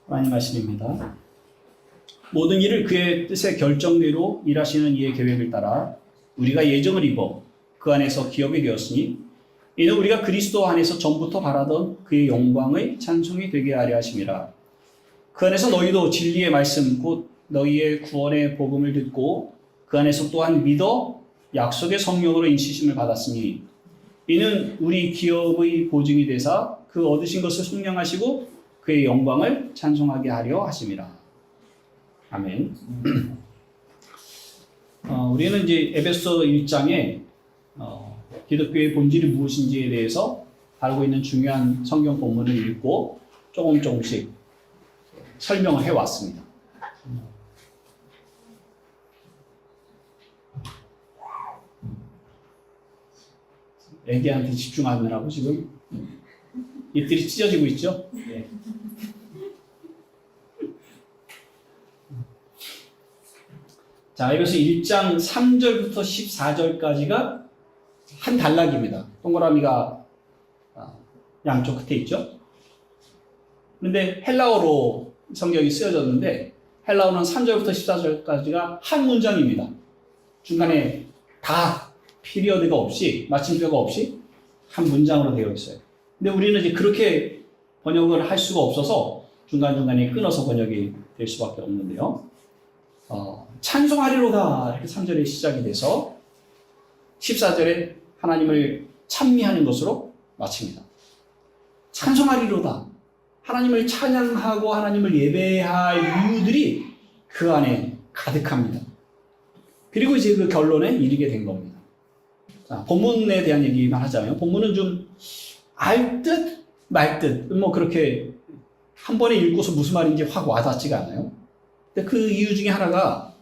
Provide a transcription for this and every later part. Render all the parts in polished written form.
하나님 말씀입니다. 모든 일을 그의 뜻의 결정대로 일하시는 이의 계획을 따라 우리가 예정을 입어 그 안에서 기업이 되었으니 이는 우리가 그리스도 안에서 전부터 바라던 그의 영광의 찬송이 되게 하려 하심이라. 그 안에서 너희도 진리의 말씀 곧 너희의 구원의 복음을 듣고 그 안에서 또한 믿어 약속의 성령으로 인치심을 받았으니 이는 우리 기업의 보증이 되사 그 얻으신 것을 속량하시고 그의 영광을 찬송하게 하려 하심이라. 아멘. 우리는 이제 에베소 1장에 기독교의 본질이 무엇인지에 대해서 다루고 있는 중요한 성경 본문을 읽고 조금씩 설명을 해왔습니다. 애기한테 집중하느라고 지금 입들이 찢어지고 있죠? 네. 자, 에베소 1장 3절부터 14절까지가 한 단락입니다. 동그라미가 양쪽 끝에 있죠? 그런데 헬라어로 성경이 쓰여졌는데 헬라어는 3절부터 14절까지가 한 문장입니다. 중간에 다 피리어드가 없이 마침표가 없이 한 문장으로 되어 있어요. 근데 우리는 이제 그렇게 번역을 할 수가 없어서 중간중간에 끊어서 번역이 될 수밖에 없는데요. 찬송하리로다 이렇게 3절에 시작이 돼서 14절에 하나님을 찬미하는 것으로 마칩니다. 찬송하리로다. 하나님을 찬양하고 하나님을 예배할 이유들이 그 안에 가득합니다. 그리고 이제 그 결론에 이르게 된 겁니다. 자, 본문에 대한 얘기만 하자면 본문은 좀 알 듯 말 듯 뭐 그렇게 한 번에 읽고서 무슨 말인지 확 와닿지가 않아요. 근데 그 이유 중에 하나가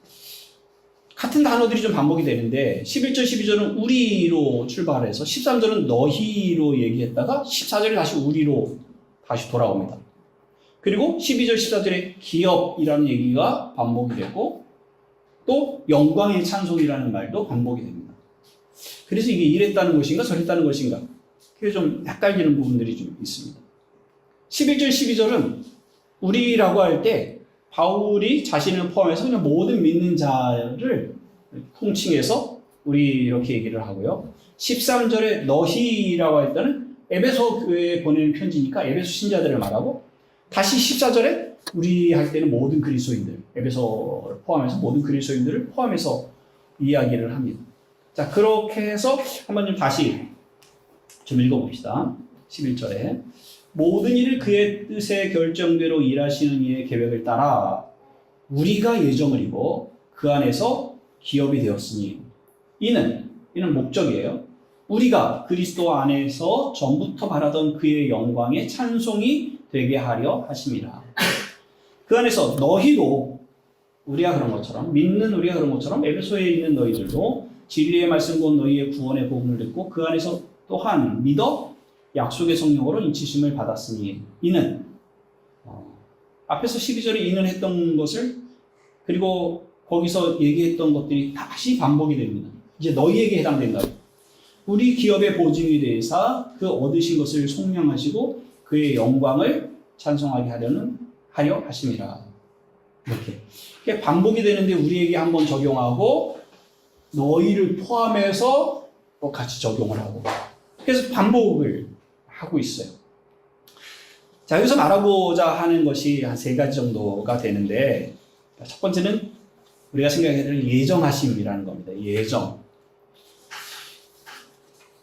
같은 단어들이 좀 반복이 되는데 11절, 12절은 우리로 출발해서 13절은 너희로 얘기했다가 14절에 다시 우리로 다시 돌아옵니다. 그리고 12절, 14절에 기업이라는 얘기가 반복이 되고 또 영광의 찬송이라는 말도 반복이 됩니다. 그래서 이게 이랬다는 것인가 저랬다는 것인가 그게 좀 헷갈리는 부분들이 좀 있습니다. 11절, 12절은 우리라고 할 때 바울이 자신을 포함해서 그냥 모든 믿는 자를 통칭해서 우리 이렇게 얘기를 하고요. 13절에 너희라고 할 때는 에베소 교회에 보내는 편지니까 에베소 신자들을 말하고 다시 14절에 우리 할 때는 모든 그리스도인들, 에베소를 포함해서 모든 그리스도인들을 포함해서 이야기를 합니다. 자, 그렇게 해서 한번 좀 다시 좀 읽어봅시다. 11절에 모든 일을 그의 뜻의 결정대로 일하시는 이의 계획을 따라 우리가 예정을 입어 그 안에서 기업이 되었으니 이는 목적이에요. 우리가 그리스도 안에서 전부터 바라던 그의 영광의 찬송이 되게 하려 하심이라. 그 안에서 너희도 우리가 그런 것처럼 믿는 우리가 그런 것처럼 에베소에 있는 너희들도 진리의 말씀 곧 너희의 구원의 복음을 듣고 그 안에서 또한 믿어 약속의 성령으로 인치심을 받았으니 이는 앞에서 12절에 이는 했던 것을 그리고 거기서 얘기했던 것들이 다시 반복이 됩니다. 이제 너희에게 해당된다. 우리 기업의 보증이 되사 그 얻으신 것을 속량하시고 그의 영광을 찬송하게 하려 하심이라. 이렇게 반복이 되는데 우리에게 한번 적용하고 너희를 포함해서 또 같이 적용을 하고 그래서 반복을 하고 있어요. 자, 여기서 말하고자 하는 것이 한 세 가지 정도가 되는데 첫 번째는 우리가 생각해야 될 예정하심이라는 겁니다. 예정.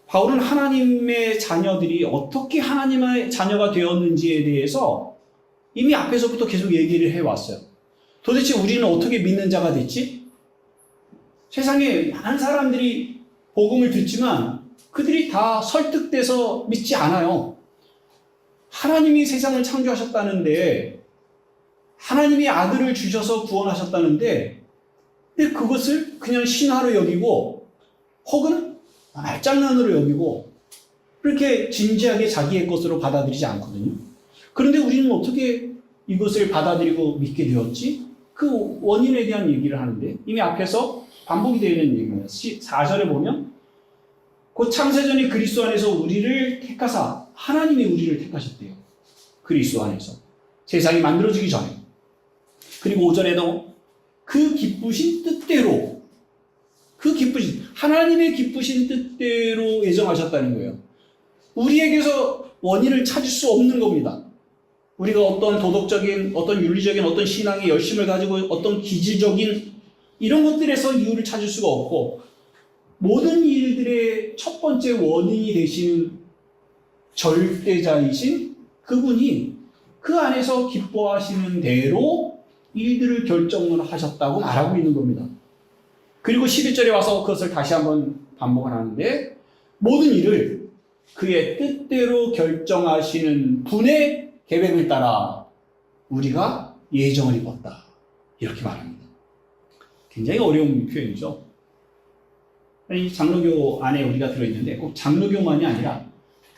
바울은 하나님의 자녀들이 어떻게 하나님의 자녀가 되었는지에 대해서 이미 앞에서부터 계속 얘기를 해왔어요. 도대체 우리는 어떻게 믿는 자가 됐지? 세상에 많은 사람들이 복음을 듣지만 그들이 다 설득돼서 믿지 않아요. 하나님이 세상을 창조하셨다는데 하나님이 아들을 주셔서 구원하셨다는데 근데 그것을 그냥 신화로 여기고 혹은 말장난으로 여기고 그렇게 진지하게 자기의 것으로 받아들이지 않거든요. 그런데 우리는 어떻게 이것을 받아들이고 믿게 되었지? 그 원인에 대한 얘기를 하는데 이미 앞에서 반복이 되어 있는 얘기입니다. 4절에 보면 곧 창세전에 그리스도 안에서 우리를 택하사 하나님이 우리를 택하셨대요. 그리스도 안에서. 세상이 만들어지기 전에. 그리고 오전에도 그 기쁘신 뜻대로, 하나님의 기쁘신 뜻대로 예정하셨다는 거예요. 우리에게서 원인을 찾을 수 없는 겁니다. 우리가 어떤 도덕적인, 어떤 윤리적인, 어떤 신앙의 열심을 가지고 어떤 기질적인 이런 것들에서 이유를 찾을 수가 없고, 모든 일들의 첫 번째 원인이 되시는 절대자이신 그분이 그 안에서 기뻐하시는 대로 일들을 결정을 하셨다고 말하고 있는 겁니다. 그리고 11절에 와서 그것을 다시 한번 반복을 하는데, 모든 일을 그의 뜻대로 결정하시는 분의 계획을 따라 우리가 예정을 입었다. 이렇게 말합니다. 굉장히 어려운 표현이죠. 이 장로교 안에 우리가 들어있는데 꼭 장로교만이 아니라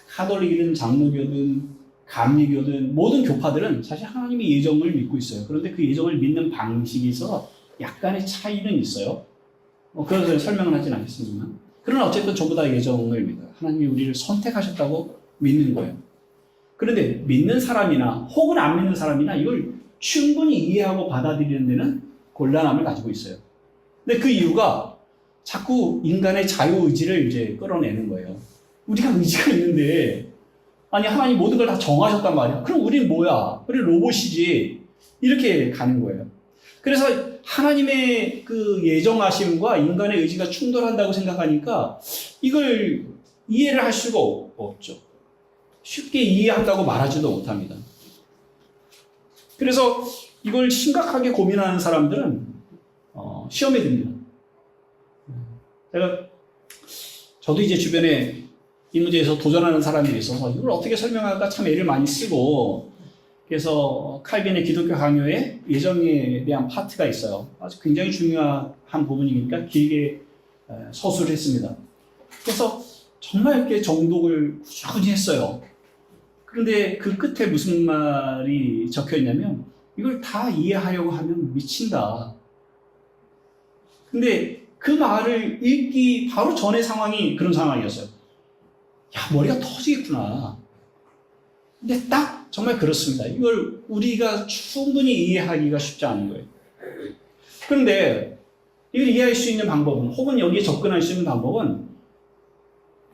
카톨릭이든 장로교든 감리교든 모든 교파들은 사실 하나님의 예정을 믿고 있어요. 그런데 그 예정을 믿는 방식이 있어서 약간의 차이는 있어요. 그것을 설명은 하진 않겠습니다만, 그러나 어쨌든 전부 다 예정을 믿어요. 하나님이 우리를 선택하셨다고 믿는 거예요. 그런데 믿는 사람이나 혹은 안 믿는 사람이나 이걸 충분히 이해하고 받아들이는 데는 곤란함을 가지고 있어요. 근데 그 이유가 자꾸 인간의 자유의지를 이제 끌어내는 거예요. 우리가 의지가 있는데, 아니 하나님 모든 걸 다 정하셨단 말이야. 그럼 우리는 뭐야? 우리 로봇이지. 이렇게 가는 거예요. 그래서 하나님의 그 예정하심과 인간의 의지가 충돌한다고 생각하니까 이걸 이해를 할 수가 없죠. 쉽게 이해한다고 말하지도 못합니다. 그래서 이걸 심각하게 고민하는 사람들은 시험에 듭니다. 저도 이제 주변에 이 문제에서 도전하는 사람들이 있어서 이걸 어떻게 설명할까 참 애를 많이 쓰고, 그래서 칼빈의 기독교 강요에 예정에 대한 파트가 있어요. 아주 굉장히 중요한 부분이니까 길게 서술을 했습니다. 그래서 정말 이렇게 정독을 꾸준히 했어요. 그런데 그 끝에 무슨 말이 적혀 있냐면, 이걸 다 이해하려고 하면 미친다. 근데 그 말을 읽기 바로 전의 상황이 그런 상황이었어요. 야, 머리가 터지겠구나. 근데 딱 정말 그렇습니다. 이걸 우리가 충분히 이해하기가 쉽지 않은 거예요. 그런데 이걸 이해할 수 있는 방법은, 혹은 여기에 접근할 수 있는 방법은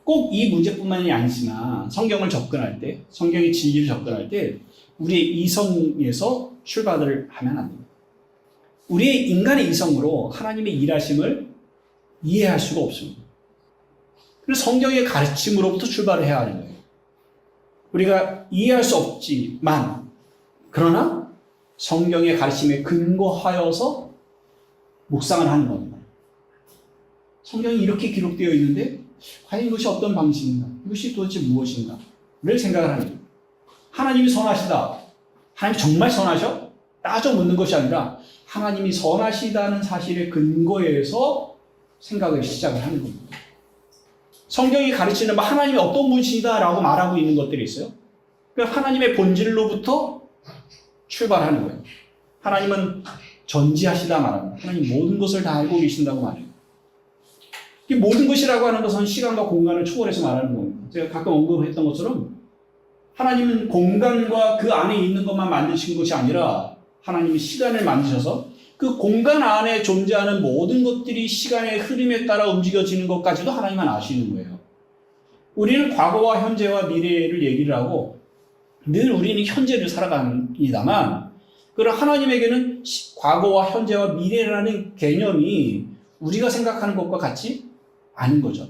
꼭 이 문제뿐만이 아니지만 성경을 접근할 때, 성경의 진리를 접근할 때 우리의 이성에서 출발을 하면 안 됩니다. 우리의 인간의 이성으로 하나님의 일하심을 이해할 수가 없습니다. 그래서 성경의 가르침으로부터 출발을 해야 하는 거예요. 우리가 이해할 수 없지만, 그러나 성경의 가르침에 근거하여서 묵상을 하는 겁니다. 성경이 이렇게 기록되어 있는데 과연 이것이 어떤 방식인가? 이것이 도대체 무엇인가? 를 생각을 하는 거예요. 하나님이 선하시다. 하나님 정말 선하셔? 따져 묻는 것이 아니라 하나님이 선하시다는 사실의 근거에서 생각을 시작을 하는 겁니다. 성경이 가르치는 하나님이 어떤 분이시다라고 말하고 있는 것들이 있어요. 그러니까 하나님의 본질로부터 출발하는 거예요. 하나님은 전지하시다 말합니다. 하나님 모든 것을 다 알고 계신다고 말해요. 이 모든 것이라고 하는 것은 시간과 공간을 초월해서 말하는 겁니다. 제가 가끔 언급했던 것처럼 하나님은 공간과 그 안에 있는 것만 만드신 것이 아니라 하나님이 시간을 만드셔서 그 공간 안에 존재하는 모든 것들이 시간의 흐름에 따라 움직여지는 것까지도 하나님만 아시는 거예요. 우리는 과거와 현재와 미래를 얘기를 하고 늘 우리는 현재를 살아갑니다만, 그러나 하나님에게는 과거와 현재와 미래라는 개념이 우리가 생각하는 것과 같지 않은 거죠.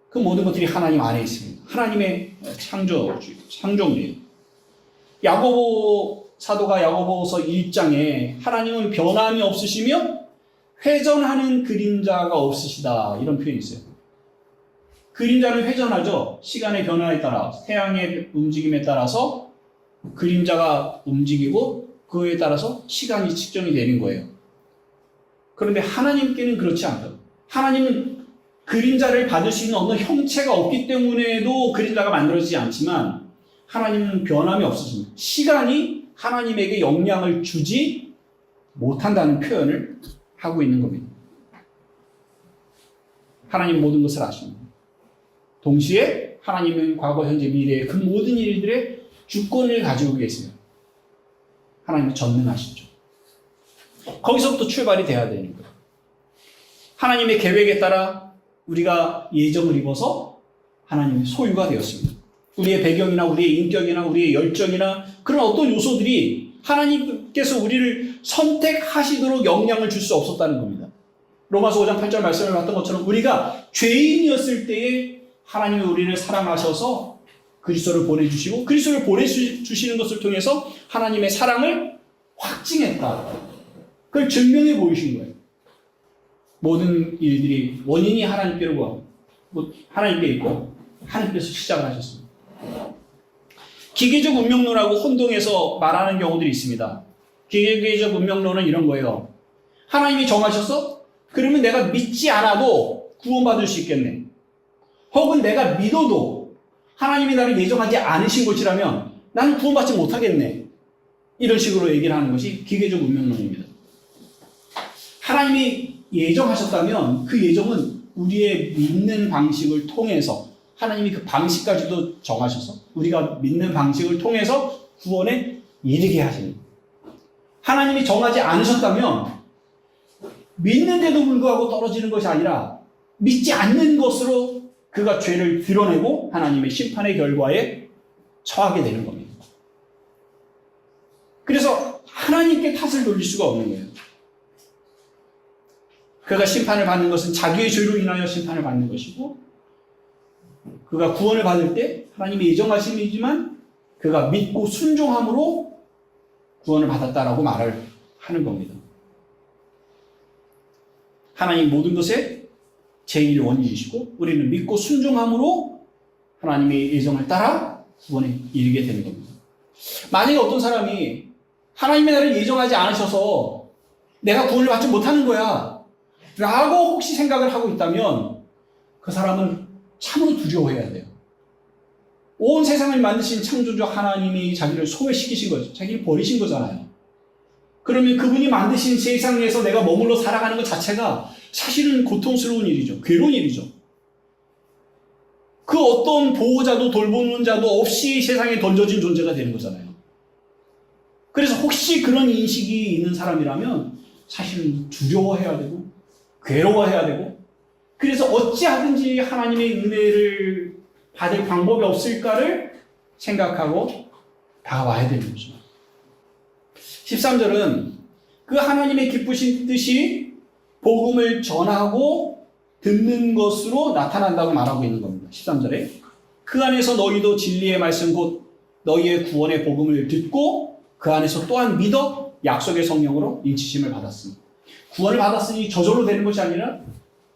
그 모든 것들이 하나님 안에 있습니다. 하나님의 창조주의. 야고보 사도가 야고보서 1장에 하나님은 변함이 없으시며 회전하는 그림자가 없으시다, 이런 표현이 있어요. 그림자는 회전하죠. 시간의 변화에 따라, 태양의 움직임에 따라서 그림자가 움직이고 그에 따라서 시간이 측정이 되는 거예요. 그런데 하나님께는 그렇지 않아요. 하나님은 그림자를 받을 수 있는 어떤 형체가 없기 때문에도 그림자가 만들어지지 않지만 하나님은 변함이 없으십니다. 시간이 하나님에게 영향을 주지 못한다는 표현을 하고 있는 겁니다. 하나님 모든 것을 아십니다. 동시에 하나님은 과거, 현재, 미래의 그 모든 일들의 주권을 가지고 계세요. 하나님은 전능하시죠. 거기서부터 출발이 돼야 되는 거예요. 하나님의 계획에 따라 우리가 예정을 입어서 하나님의 소유가 되었습니다. 우리의 배경이나 우리의 인격이나 우리의 열정이나 그런 어떤 요소들이 하나님께서 우리를 선택하시도록 영향을 줄 수 없었다는 겁니다. 로마서 5장 8절 말씀을 봤던 것처럼 우리가 죄인이었을 때에 하나님이 우리를 사랑하셔서 그리스도를 보내주시고 그리스도를 보내주시는 것을 통해서 하나님의 사랑을 확증했다. 그걸 증명해 보이신 거예요. 모든 일들이 원인이 하나님께로 하나님께 있고 하나님께서 시작을 하셨습니다. 기계적 운명론하고 혼동해서 말하는 경우들이 있습니다. 기계적 운명론은 이런 거예요. 하나님이 정하셔서 그러면 내가 믿지 않아도 구원받을 수 있겠네. 혹은 내가 믿어도 하나님이 나를 예정하지 않으신 것이라면 나는 구원받지 못하겠네. 이런 식으로 얘기를 하는 것이 기계적 운명론입니다. 하나님이 예정하셨다면 그 예정은 우리의 믿는 방식을 통해서 하나님이 그 방식까지도 정하셔서 우리가 믿는 방식을 통해서 구원에 이르게 하십니다. 하나님이 정하지 않으셨다면 믿는데도 불구하고 떨어지는 것이 아니라 믿지 않는 것으로 그가 죄를 드러내고 하나님의 심판의 결과에 처하게 되는 겁니다. 그래서 하나님께 탓을 돌릴 수가 없는 거예요. 그가 심판을 받는 것은 자기의 죄로 인하여 심판을 받는 것이고 그가 구원을 받을 때 하나님의 예정하심이지만 그가 믿고 순종함으로 구원을 받았다라고 말을 하는 겁니다. 하나님 모든 것의 제일 원인이시고 우리는 믿고 순종함으로 하나님의 예정을 따라 구원에 이르게 되는 겁니다. 만약에 어떤 사람이 하나님의 나를 예정하지 않으셔서 내가 구원을 받지 못하는 거야 라고 혹시 생각을 하고 있다면 그 사람은 참으로 두려워해야 돼요. 온 세상을 만드신 창조주 하나님이 자기를 소외시키신 거죠. 자기를 버리신 거잖아요. 그러면 그분이 만드신 세상에서 내가 머물러 살아가는 것 자체가 사실은 고통스러운 일이죠. 괴로운 일이죠. 그 어떤 보호자도 돌보는 자도 없이 세상에 던져진 존재가 되는 거잖아요. 그래서 혹시 그런 인식이 있는 사람이라면 사실은 두려워해야 되고 괴로워해야 되고 그래서 어찌하든지 하나님의 은혜를 받을 방법이 없을까를 생각하고 다가와야 되는 거죠. 13절은 그 하나님의 기쁘신 뜻이 복음을 전하고 듣는 것으로 나타난다고 말하고 있는 겁니다. 13절에 그 안에서 너희도 진리의 말씀 곧 너희의 구원의 복음을 듣고 그 안에서 또한 믿어 약속의 성령으로 인치심을 받았습니다. 구원을 받았으니 저절로 되는 것이 아니라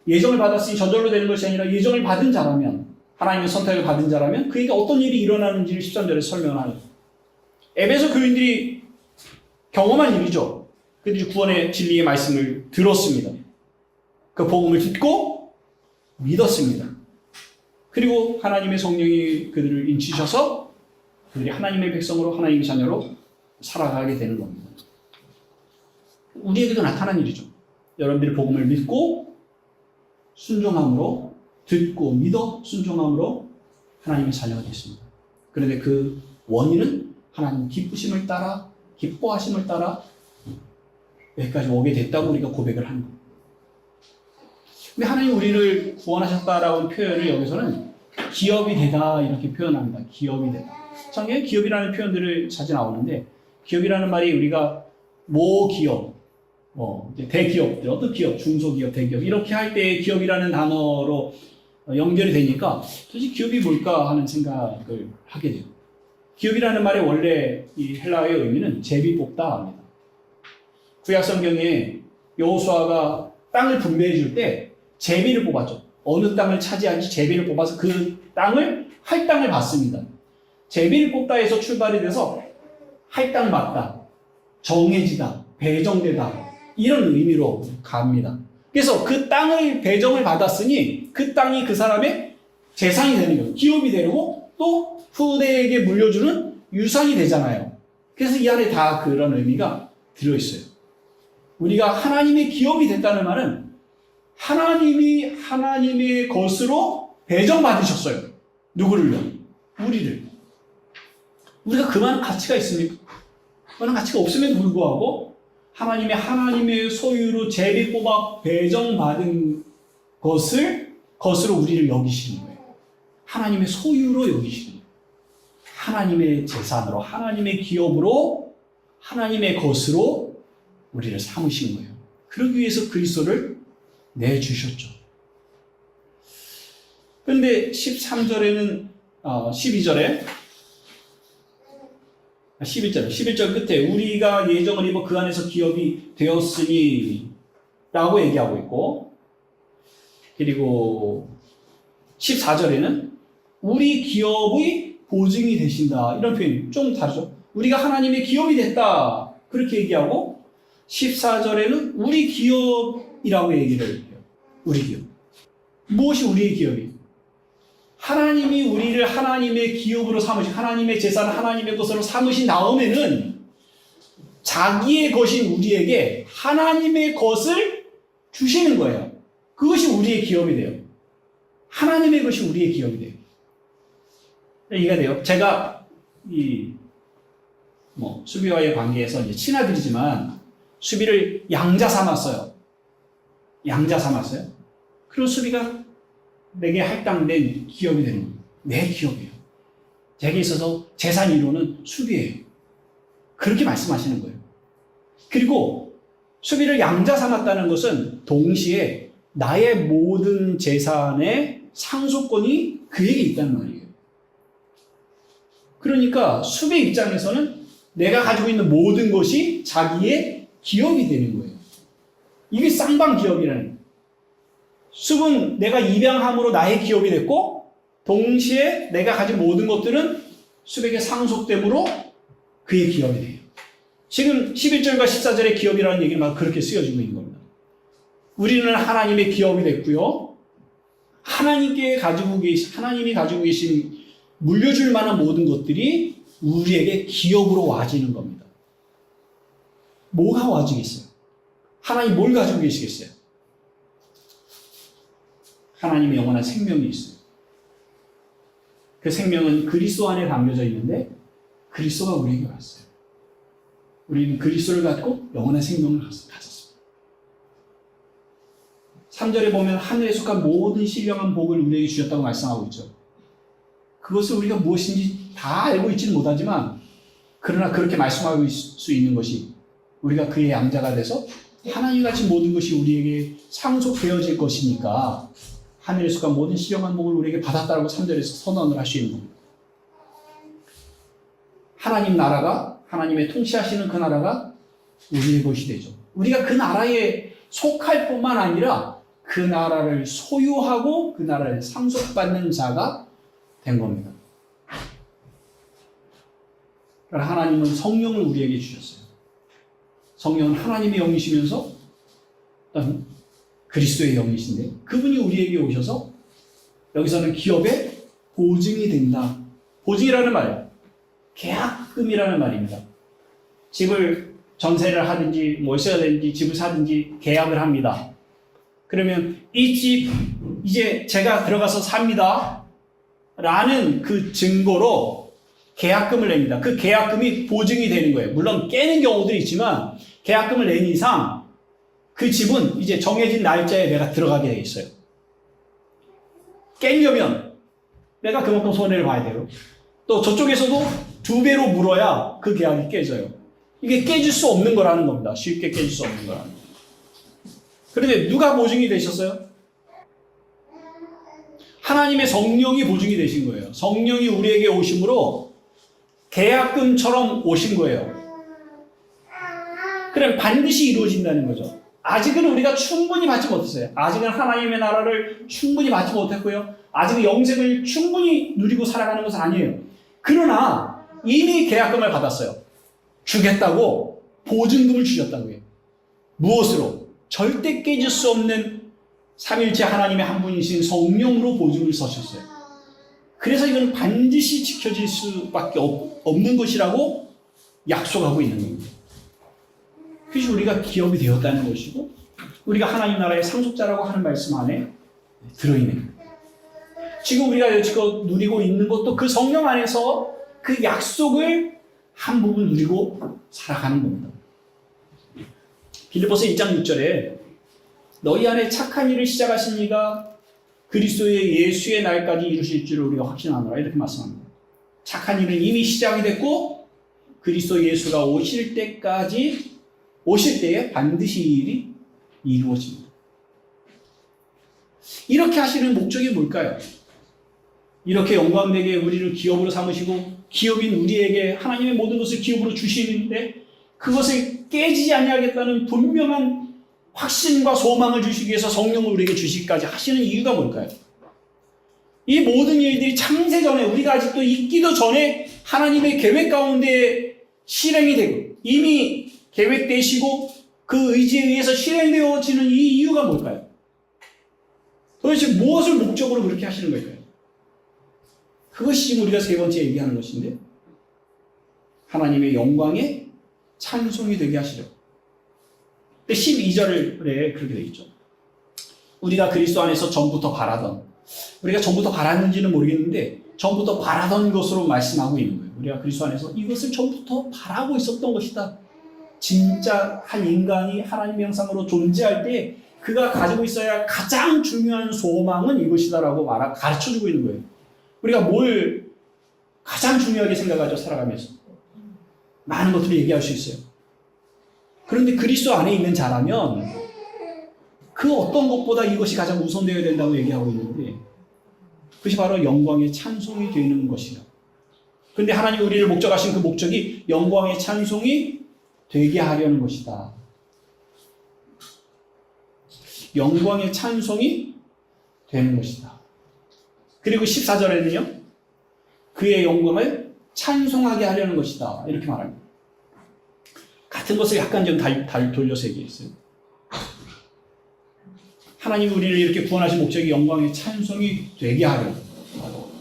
예정을 받았으니 저절로 되는 것이 아니라 예정을 받은 자라면 하나님의 선택을 받은 자라면 그에게 어떤 일이 일어나는지를 13절에 설명하는 에베소 교인들이 경험한 일이죠. 그들이 구원의 진리의 말씀을 들었습니다. 그 복음을 듣고 믿었습니다. 그리고 하나님의 성령이 그들을 인치셔서 그들이 하나님의 백성으로 하나님의 자녀로 살아가게 되는 겁니다. 우리에게도 나타난 일이죠. 여러분들이 복음을 믿고 순종함으로 듣고 믿어 순종함으로 하나님의 자녀가 됐습니다. 그런데 그 원인은 하나님 기쁘심을 따라 기뻐하심을 따라 여기까지 오게 됐다고 우리가 고백을 하는 겁니다. 근데 하나님 우리를 구원하셨다라는 표현을 여기서는 기업이 되다 이렇게 표현합니다. 기업이 되다. 성경에 기업이라는 표현들을 자주 나오는데 기업이라는 말이 우리가 모기업, 대기업들, 어떤 기업, 중소기업, 대기업 이렇게 할 때 기업이라는 단어로 연결이 되니까 도대체 기업이 뭘까 하는 생각을 하게 돼요. 기업이라는 말의 원래 이 헬라어의 의미는 제비 뽑다 합니다. 구약 성경에 여호수아가 땅을 분배해 줄 때 제비를 뽑았죠. 어느 땅을 차지할지 제비를 뽑아서 그 땅을 할당을 받습니다. 제비를 뽑다에서 출발이 돼서 할당 받다, 정해지다, 배정되다 이런 의미로 갑니다. 그래서 그 땅을 배정을 받았으니 그 땅이 그 사람의 재산이 되는 거예요. 기업이 되고 또 후대에게 물려주는 유산이 되잖아요. 그래서 이 안에 다 그런 의미가 들어있어요. 우리가 하나님의 기업이 됐다는 말은 하나님이 하나님의 것으로 배정받으셨어요. 누구를요? 우리를. 우리가 그만한 가치가 있습니까? 그런 가치가 없음에도 불구하고 하나님의 소유로 제비 뽑아 배정받은 것으로 우리를 여기시는 거예요. 하나님의 소유로 여기시는 거예요. 하나님의 재산으로, 하나님의 기업으로, 하나님의 것으로 우리를 삼으신 거예요. 그러기 위해서 그리스도를 내주셨죠. 그런데 13절에는 11절 끝에 우리가 예정을 입어 그 안에서 기업이 되었으니 라고 얘기하고 있고, 그리고 14절에는 우리 기업의 보증이 되신다, 이런 표현이 좀 다르죠. 우리가 하나님의 기업이 됐다 그렇게 얘기하고, 14절에는 우리 기업이라고 얘기를 해요. 우리 기업. 무엇이 우리의 기업이에요? 하나님이 우리를 하나님의 기업으로 삼으신, 하나님의 재산을 하나님의 것으로 삼으신 다음에는 자기의 것인 우리에게 하나님의 것을 주시는 거예요. 그것이 우리의 기업이 돼요. 하나님의 것이 우리의 기업이 돼요. 이해가 돼요? 제가 수비와의 관계에서 이제 친아들이지만 수비를 양자 삼았어요. 그리고 수비가 내게 할당된 기업이 되는 거예요. 내 기업이에요. 제게 있어서 재산 1호는 수비예요. 그렇게 말씀하시는 거예요. 그리고 수비를 양자 삼았다는 것은 동시에 나의 모든 재산의 상속권이 그에게 있다는 말이에요. 그러니까 수비 입장에서는 내가 가지고 있는 모든 것이 자기의 기업이 되는 거예요. 이게 쌍방 기업이라는 거예요. 숲은 내가 입양함으로 나의 기업이 됐고, 동시에 내가 가진 모든 것들은 숲에게 상속됨으로 그의 기업이 돼요. 지금 11절과 14절의 기업이라는 얘기는 막 그렇게 쓰여지고 있는 겁니다. 우리는 하나님의 기업이 됐고요. 하나님이 가지고 계신 물려줄 만한 모든 것들이 우리에게 기업으로 와지는 겁니다. 뭐가 와지겠어요? 하나님 뭘 가지고 계시겠어요? 하나님의 영원한 생명이 있어요. 그 생명은 그리스도 안에 담겨져 있는데 그리스도가 우리에게 왔어요. 우리는 그리스도를 갖고 영원한 생명을 가졌습니다. 3절에 보면 하늘에 속한 모든 신령한 복을 우리에게 주셨다고 말씀하고 있죠. 그것을 우리가 무엇인지 다 알고 있지는 못하지만, 그러나 그렇게 말씀하고 있을 수 있는 것이 우리가 그의 양자가 돼서 하나님 가진 모든 것이 우리에게 상속되어질 것이니까 하늘에 속한 모든 신령한 복을 우리에게 받았다고 3절에서 선언을 할 수 있는 겁니다. 하나님 나라가, 하나님의 통치하시는 그 나라가 우리의 것이 되죠. 우리가 그 나라에 속할 뿐만 아니라 그 나라를 소유하고 그 나라를 상속받는 자가 된 겁니다. 그러나 하나님은 성령을 우리에게 주셨어요. 성령은 하나님의 영이시면서 그리스도의 영이신데, 그분이 우리에게 오셔서 여기서는 기업의 보증이 된다. 보증이라는 말이에요. 계약금이라는 말입니다. 집을 전세를 하든지 월세가 되든지 집을 사든지 계약을 합니다. 그러면 이 집 이제 제가 들어가서 삽니다 라는 그 증거로 계약금을 냅니다. 그 계약금이 보증이 되는 거예요. 물론 깨는 경우도 있지만 계약금을 낸 이상 그 집은 이제 정해진 날짜에 내가 들어가게 돼 있어요. 깨려면 내가 그만큼 손해를 봐야 돼요. 또 저쪽에서도 2배로 물어야 그 계약이 깨져요. 이게 깨질 수 없는 거라는 겁니다. 쉽게 깨질 수 없는 거라는 겁니다. 그런데 누가 보증이 되셨어요? 하나님의 성령이 보증이 되신 거예요. 성령이 우리에게 오심으로 계약금처럼 오신 거예요. 그럼 반드시 이루어진다는 거죠. 아직은 우리가 충분히 받지 못했어요. 아직은 하나님의 나라를 충분히 받지 못했고요. 아직은 영생을 충분히 누리고 살아가는 것은 아니에요. 그러나 이미 계약금을 받았어요. 주겠다고 보증금을 주셨다고요. 무엇으로? 절대 깨질 수 없는 삼일체 하나님의 한 분이신 성령으로 보증을 서셨어요. 그래서 이건 반드시 지켜질 수밖에 없는 것이라고 약속하고 있는 겁니다. 그래서 우리가 기업이 되었다는 것이고, 우리가 하나님 나라의 상속자라고 하는 말씀 안에 들어있는 거예요. 지금 우리가 여지껏 누리고 있는 것도 그 성령 안에서 그 약속을 한 부분 누리고 살아가는 겁니다. 빌립보서 1장 6절에 너희 안에 착한 일을 시작하신 이가 그리스도의 예수의 날까지 이루실 줄을 우리가 확신하노라 이렇게 말씀합니다. 착한 일은 이미 시작이 됐고 그리스도 예수가 오실 때에 반드시 이 일이 이루어집니다. 이렇게 하시는 목적이 뭘까요? 이렇게 영광되게 우리를 기업으로 삼으시고 기업인 우리에게 하나님의 모든 것을 기업으로 주시는데 그것을 깨지지 아니하겠다는 분명한 확신과 소망을 주시기 위해서 성령을 우리에게 주시기까지 하시는 이유가 뭘까요? 이 모든 일들이 창세 전에 우리가 아직도 있기도 전에 하나님의 계획 가운데 실행이 되고 이미 계획되시고 그 의지에 의해서 실행되어지는 이 이유가 뭘까요? 도대체 무엇을 목적으로 그렇게 하시는 걸까요? 그것이 지금 우리가 세 번째 얘기하는 것인데 하나님의 영광에 찬송이 되게 하시려고. 12절에 그렇게 되어 있죠. 우리가 그리스도 안에서 전부터 바라던, 우리가 전부터 바랐는지는 모르겠는데 전부터 바라던 것으로 말씀하고 있는 거예요. 우리가 그리스도 안에서 이것을 전부터 바라고 있었던 것이다. 진짜 한 인간이 하나님의 형상으로 존재할 때 그가 가지고 있어야 가장 중요한 소망은 이것이다라고 가르쳐주고 있는 거예요. 우리가 뭘 가장 중요하게 생각하죠, 살아가면서. 많은 것들을 얘기할 수 있어요. 그런데 그리스도 안에 있는 자라면 그 어떤 것보다 이것이 가장 우선되어야 된다고 얘기하고 있는데 그것이 바로 영광의 찬송이 되는 것이다. 그런데 하나님이 우리를 목적하신 그 목적이 영광의 찬송이 되게 하려는 것이다. 영광의 찬송이 되는 것이다. 그리고 14절에는요. 그의 영광을 찬송하게 하려는 것이다. 이렇게 말합니다. 같은 것을 약간 좀 돌려서 얘기했어요. 하나님이 우리를 이렇게 구원하신 목적이 영광의 찬송이 되게 하려고.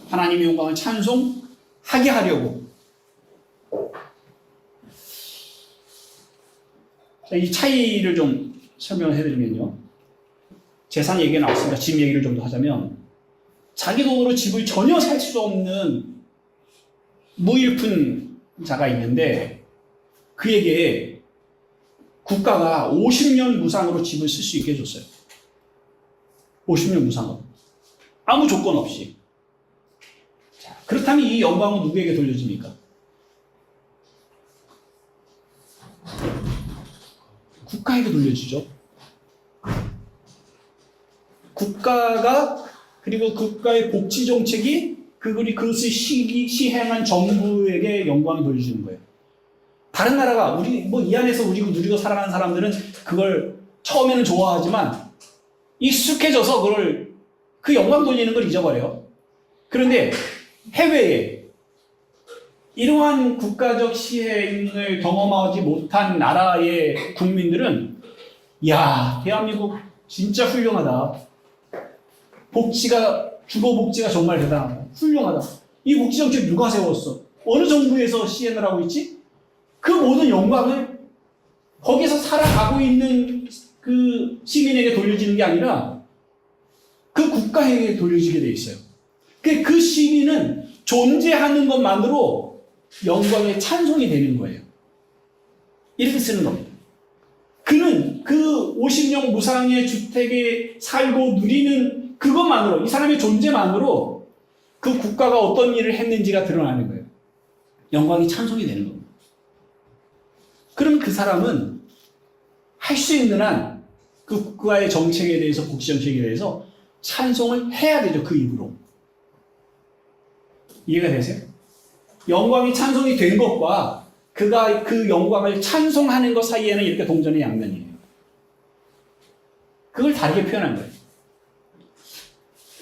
하나님의 영광을 찬송하게 하려고. 자, 이 차이를 좀 설명을 해드리면요. 재산 얘기가 나왔으니까 집 얘기를 좀 더 하자면 자기 돈으로 집을 전혀 살 수 없는 무일푼 자가 있는데 그에게 국가가 50년 무상으로 집을 쓸 수 있게 해줬어요. 50년 무상으로. 아무 조건 없이. 자, 그렇다면 이 영광은 누구에게 돌려집니까? 국가에게 돌려주죠. 국가가 그리고 국가의 복지 정책이 그것을 시행한 정부에게 영광이 돌려주는 거예요. 다른 나라가 우리 이 안에서 우리 누리고 살아가는 사람들은 그걸 처음에는 좋아하지만 익숙해져서 그 영광 돌리는 걸 잊어버려요. 그런데 해외에 이러한 국가적 시행을 경험하지 못한 나라의 국민들은 야, 대한민국 진짜 훌륭하다. 주거 복지가 정말 대단하다. 훌륭하다. 이 복지 정책 누가 세웠어? 어느 정부에서 시행을 하고 있지? 그 모든 영광을 거기서 살아가고 있는 그 시민에게 돌려지는 게 아니라 그 국가에게 돌려지게 돼 있어요. 그 시민은 존재하는 것만으로 영광의 찬송이 되는 거예요. 이렇게 쓰는 겁니다. 그는 그 50년 무상의 주택에 살고 누리는 그것만으로, 이 사람의 존재만으로 그 국가가 어떤 일을 했는지가 드러나는 거예요. 영광이 찬송이 되는 겁니다. 그럼 그 사람은 할 수 있는 한 그 국가의 정책에 대해서, 복지 정책에 대해서 찬송을 해야 되죠. 그 입으로. 이해가 되세요? 영광이 찬송이 된 것과 그가 그 영광을 찬송하는 것 사이에는 이렇게 동전의 양면이에요. 그걸 다르게 표현한 거예요.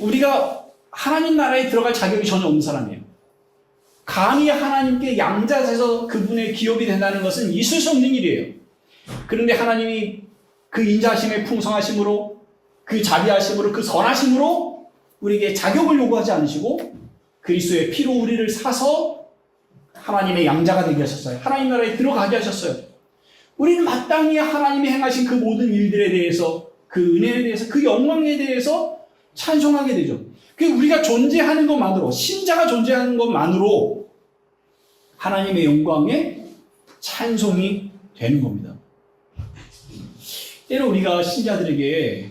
우리가 하나님 나라에 들어갈 자격이 전혀 없는 사람이에요. 감히 하나님께 양자에서 그분의 기업이 된다는 것은 있을 수 없는 일이에요. 그런데 하나님이 그 인자하심의 풍성하심으로, 그 자비하심으로, 그 선하심으로 우리에게 자격을 요구하지 않으시고 그리스도의 피로 우리를 사서 하나님의 양자가 되게 하셨어요. 하나님 나라에 들어가게 하셨어요. 우리는 마땅히 하나님이 행하신 그 모든 일들에 대해서, 그 은혜에 대해서, 그 영광에 대해서 찬송하게 되죠. 우리가 존재하는 것만으로, 신자가 존재하는 것만으로 하나님의 영광에 찬송이 되는 겁니다. 때로 우리가 신자들에게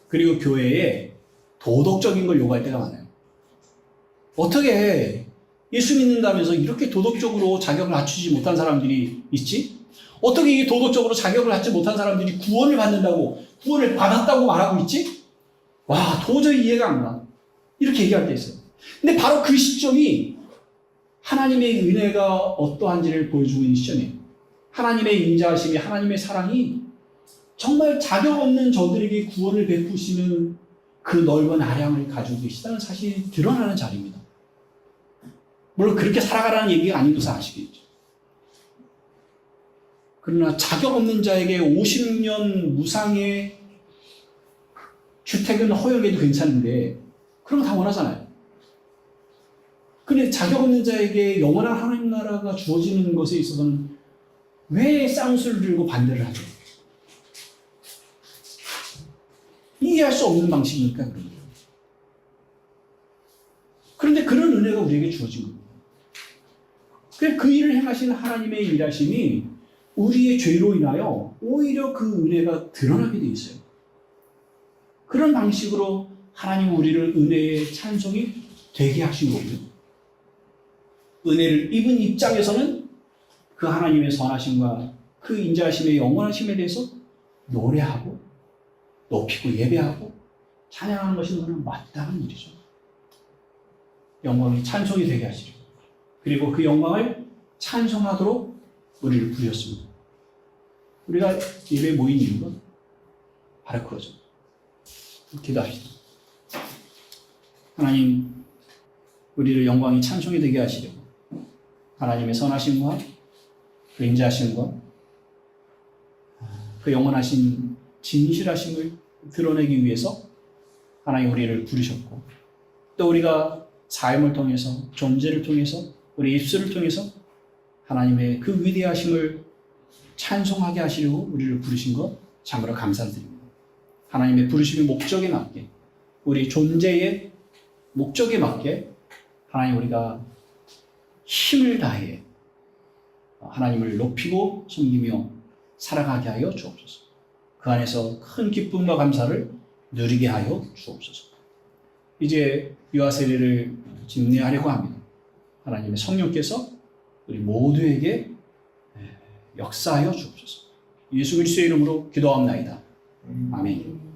그리고 교회에 도덕적인 걸 요구할 때가 많아요. 어떻게 예수 믿는다면서 이렇게 도덕적으로 자격을 갖추지 못한 사람들이 있지? 어떻게 이 도덕적으로 자격을 갖지 못한 사람들이 구원을 받는다고, 구원을 받았다고 말하고 있지? 와, 도저히 이해가 안 가. 이렇게 얘기할 때 있어요. 근데 바로 그 시점이 하나님의 은혜가 어떠한지를 보여주고 있는 시점이에요. 하나님의 인자하심이, 하나님의 사랑이 정말 자격 없는 저들에게 구원을 베푸시는 그 넓은 아량을 가지고 계시다는 사실이 드러나는 자리입니다. 물론 그렇게 살아가라는 얘기가 아닌 것을 아시겠죠. 그러나 자격 없는 자에게 50년 무상의 주택은 허용해도 괜찮은데 그런 거 다 원하잖아요. 근데 자격 없는 자에게 영원한 하나님 나라가 주어지는 것에 있어서는 왜 쌍수를 들고 반대를 하죠? 이해할 수 없는 방식이니까 그런 거예요. 그런데 그런 은혜가 우리에게 주어진 겁니다. 그 일을 행하시는 하나님의 일하심이 우리의 죄로 인하여 오히려 그 은혜가 드러나게 돼 있어요. 그런 방식으로 하나님은 우리를 은혜의 찬송이 되게 하신 거고요. 은혜를 입은 입장에서는 그 하나님의 선하심과 그 인자하심의 영원하심에 대해서 노래하고 높이고 예배하고 찬양하는 것이 너무나 마땅한 일이죠. 영광이 찬송이 되게 하시려. 그리고 그 영광을 찬송하도록 우리를 부르셨습니다. 우리가 예배에 모인 이유가 바로 그거죠. 기도합시다. 하나님, 우리를 영광이 찬송이 되게 하시려고 하나님의 선하심과 그 인자하심과 그 영원하신 진실하심을 드러내기 위해서 하나님 우리를 부르셨고, 또 우리가 삶을 통해서, 존재를 통해서, 우리 입술을 통해서 하나님의 그 위대하심을 찬송하게 하시려고 우리를 부르신 것 참으로 감사드립니다. 하나님의 부르심의 목적에 맞게, 우리 존재의 목적에 맞게 하나님 우리가 힘을 다해 하나님을 높이고 섬기며 살아가게 하여 주옵소서. 그 안에서 큰 기쁨과 감사를 누리게 하여 주옵소서. 이제 유아 세례를 집례하려고 합니다. 하나님의 성령께서 우리 모두에게 역사하여 주옵소서. 예수 그리스도의 이름으로 기도합나이다. 아멘.